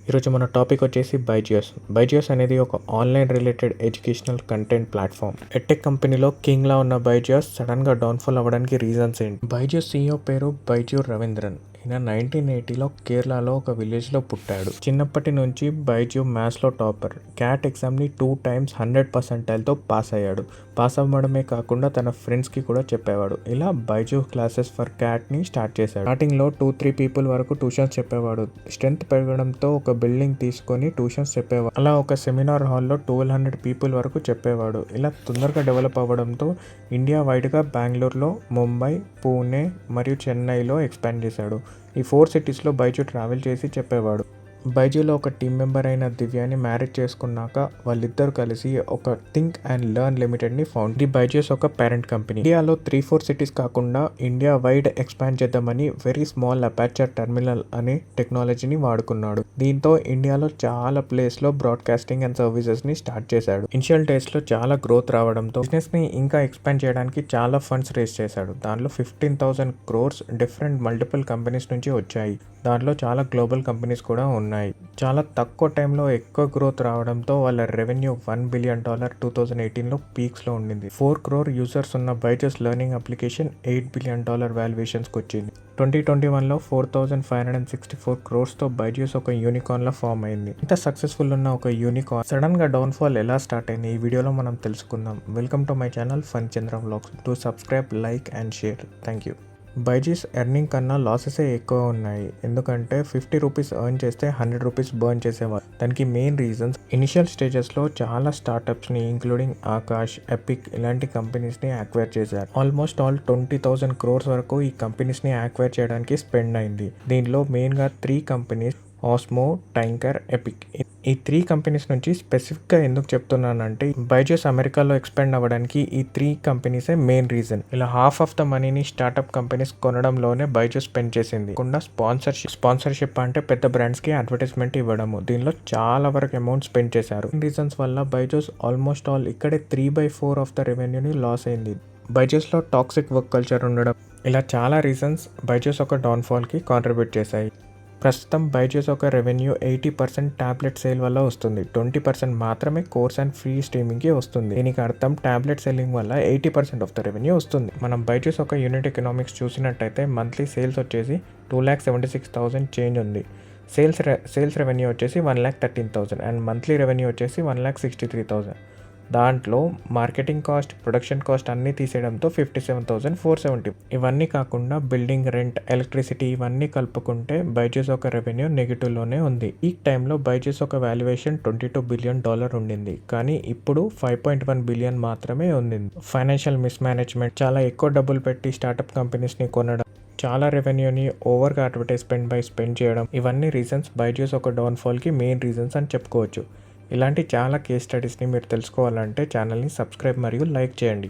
ఈరోజు మన టాపిక్ వచ్చేసి బైజూస్. బైజూస్ అనేది ఒక online related educational content platform. Edtech కంపెనీలో కింగ్ లా ఉన్న బైజూస్ సడన్ గా డౌన్ఫాల్ అవ్వడానికి రీజన్స్ ఏంటి? బైజూస్ CEO పేరు బైజూ రవీంద్రన్. ఈయన 1980లో కేరళలో ఒక విలేజ్లో పుట్టాడు. చిన్నప్పటి నుంచి బైజూ మ్యాథ్స్లో టాపర్. క్యాట్ ఎగ్జామ్ని 2 times 100%తో పాస్ అయ్యాడు. పాస్ అవ్వడమే కాకుండా తన ఫ్రెండ్స్కి కూడా చెప్పేవాడు. ఇలా బైజూ క్లాసెస్ ఫర్ క్యాట్ని స్టార్ట్ చేశాడు. స్టార్టింగ్లో 2-3 people వరకు ట్యూషన్స్ చెప్పేవాడు. స్ట్రెంత్ పెరగడంతో ఒక బిల్డింగ్ తీసుకొని ట్యూషన్స్ చెప్పేవాడు. అలా ఒక సెమినార్ హాల్లో 1200 people వరకు చెప్పేవాడు. ఇలా తొందరగా డెవలప్ అవ్వడంతో ఇండియా వైడ్గా బెంగళూరులో, ముంబై, పూణే మరియు చెన్నైలో ఎక్స్పాండ్ చేశాడు. ఈ 4 cities బైజూ ట్రావెల్ చేసి చెప్పేవాడు. బైజూలో ఒక టీం మెంబర్ అయిన దివ్యాని మ్యారేజ్ చేసుకున్నాక వాళ్ళిద్దరు కలిసి ఒక థింక్ అండ్ లెర్న్ లిమిటెడ్ని ఫౌండ్. ఇది బైజూస్ ఒక పేరెంట్ కంపెనీ. ఇండియాలో 3-4 cities కాకుండా ఇండియా వైడ్ ఎక్స్పాండ్ చేద్దామని వెరీ స్మాల్ అపాచర్ టెర్మినల్ అనే టెక్నాలజీని వాడుకున్నాడు. దీంతో ఇండియాలో చాలా ప్లేస్లో బ్రాడ్కాస్టింగ్ అండ్ సర్వీసెస్ని స్టార్ట్ చేశాడు. ఇనిషియల్ డేస్లో చాలా గ్రోత్ రావడంతో బిజినెస్ని ఇంకా ఎక్స్పాండ్ చేయడానికి చాలా ఫండ్స్ రేస్ చేశాడు. దాంట్లో 15,000 crores డిఫరెంట్ మల్టిపుల్ కంపెనీస్ నుంచి వచ్చాయి. దాంట్లో చాలా గ్లోబల్ కంపెనీస్ కూడా ఉన్నాయి. చాలా తక్కువ టైంలో ఎక్కువ గ్రోత్ రావడంతో వాళ్ళ రెవెన్యూ $1 billion 2018లో పీక్స్లో ఉండింది. 4 crore యూజర్స్ ఉన్న బైజూస్ లెర్నింగ్ అప్లికేషన్ $8 billion వాల్యుయేషన్స్కి వచ్చింది. 2021లో 4,564 crores బైజూస్ ఒక యూనికార్న్లా ఫామ్ అయింది. ఇంత సక్సెస్ఫుల్ ఉన్న ఒక యూనికార్న్ సడన్ గా డౌన్ఫాల్ ఎలా స్టార్ట్ అయింది ఈ వీడియోలో మనం తెలుసుకుందాం. Welcome to my channel fun Chandra vlogs. To subscribe, like and share. Thank you. Byju's earning కన్నా లాసెసే ఎక్కువ ఉన్నాయి. ఎందుకంటే 50 rupees ఎర్న్ చేస్తే 100 rupees బర్న్ చేసేవారు. దానికి మెయిన్ రీజన్స్ ఇనిషియల్ స్టేజెస్లో చాలా స్టార్టప్స్ని ఇంక్లూడింగ్ ఆకాష్, ఎపిక్ ఇలాంటి కంపెనీస్ని యాక్వైర్ చేశారు. ఆల్మోస్ట్ ఆల్ 20,000 crores వరకు ఈ కంపెనీస్ని యాక్వైర్ చేయడానికి స్పెండ్ అయింది. దీనిలో మెయిన్గా 3 companies ఆస్మో, టైంకర్, ఎపిక్. ఈ 3 companies నుంచి స్పెసిఫిక్గా ఎందుకు చెప్తున్నానంటే బైజూస్ అమెరికాలో ఎక్స్పాండ్ అవ్వడానికి ఈ 3 companies మెయిన్ రీజన్. ఇలా హాఫ్ ఆఫ్ ద మనీని స్టార్ట్అప్ కంపెనీస్ కొనడంలోనే బైజూస్ స్పెండ్ చేసింది. కాకుండా స్పాన్సర్షిప్ అంటే పెద్ద బ్రాండ్స్కి అడ్వర్టైజ్మెంట్ ఇవ్వడము. దీనిలో చాలా వరకు అమౌంట్ స్పెండ్ చేశారు. ఈ రీజన్స్ వల్ల బైజూస్ ఆల్మోస్ట్ ఆల్ ఇక్కడే 3/4 ఆఫ్ ద రెవెన్యూని లాస్ అయింది. బైజూస్లో టాక్సిక్ వర్క్ కల్చర్ ఉండడం, ఇలా చాలా రీజన్స్ బైజూస్ ఒక డౌన్ఫాల్కి కాంట్రిబ్యూట్ చేశాయి. ప్రస్తుతం బైజూస్ ఒక రెవెన్యూ 80% ట్యాబ్లెట్ సేల్ వల్ల వస్తుంది. 20% మాత్రమే కోర్స్ అండ్ ఫ్రీ స్ట్రీమింగ్కి వస్తుంది. దీనికి అర్థం ట్యాబ్లెట్ సెల్లింగ్ వల్ల 80% ఆఫ్ ద రెవెన్యూ వస్తుంది. మనం బైజూస్ ఒక యూనిట్ ఎకనామిక్స్ చూసినట్టయితే మంత్లీ సేల్స్ వచ్చేసి 2,76,000 చేంజ్ ఉంది. సేల్స్ రెవెన్యూ వచ్చేసి 1,13,000 అండ్ మంత్లీ రెవెన్యూ వచ్చేసి 1,63,000. దాంట్లో మార్కెటింగ్ కాస్ట్, ప్రొడక్షన్ కాస్ట్ అన్నీ తీసేయడంతో 57,470. ఇవన్నీ కాకుండా బిల్డింగ్ రెంట్, ఎలక్ట్రిసిటీ ఇవన్నీ కలుపుకుంటే బైజూస్ ఒక రెవెన్యూ నెగిటివ్లోనే ఉంది. ఈ టైంలో బైజూస్ ఒక వాల్యుయేషన్ $22 billion ఉండింది. కానీ ఇప్పుడు 5.1 billion మాత్రమే ఉంది. ఫైనాన్షియల్ మిస్మేనేజ్మెంట్, చాలా ఎక్కువ డబ్బులు పెట్టి స్టార్టప్ కంపెనీస్ని కొనడం, చాలా రెవెన్యూని ఓవర్గా అడ్వర్టైజ్మెంట్ స్పెండ్ చేయడం, ఇవన్నీ రీజన్స్ బైజూస్ ఒక డౌన్ఫాల్కి మెయిన్ రీజన్స్ అని చెప్పుకోవచ్చు. ఇలాంటి చాలా కేస్ స్టడీస్ని మీరు తెలుసుకోవాలంటే ఛానల్ని సబ్స్క్రైబ్ మరియు లైక్ చేయండి.